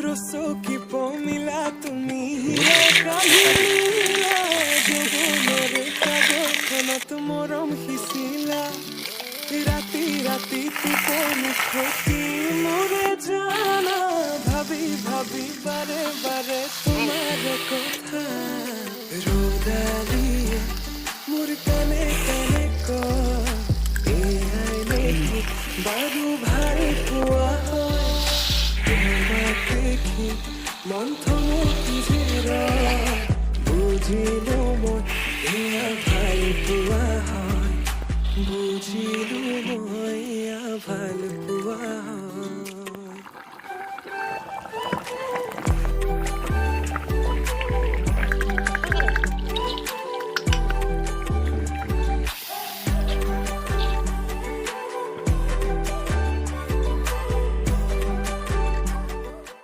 Rossouw কি পমিলা তুমি হিয়া কাহিলা যৌবনরে কাগজখনত মৰম সিঁচিলা ৰাতি ৰাতি টোপনি খতি মোৰে জানা ভাবি ভাবি বাৰে বাৰে তোমাৰ কথা ৰ'দালিয়ে মোৰ কানে কানে কয় এয়াই নেকি বাৰু ভাল পোৱা হয় তোমাক দেখি মন থমকি ৰয় বুজিলো মই এয়া ভাল পোৱা হয় বুজিলো মই এয়া ভাল পোৱা হয়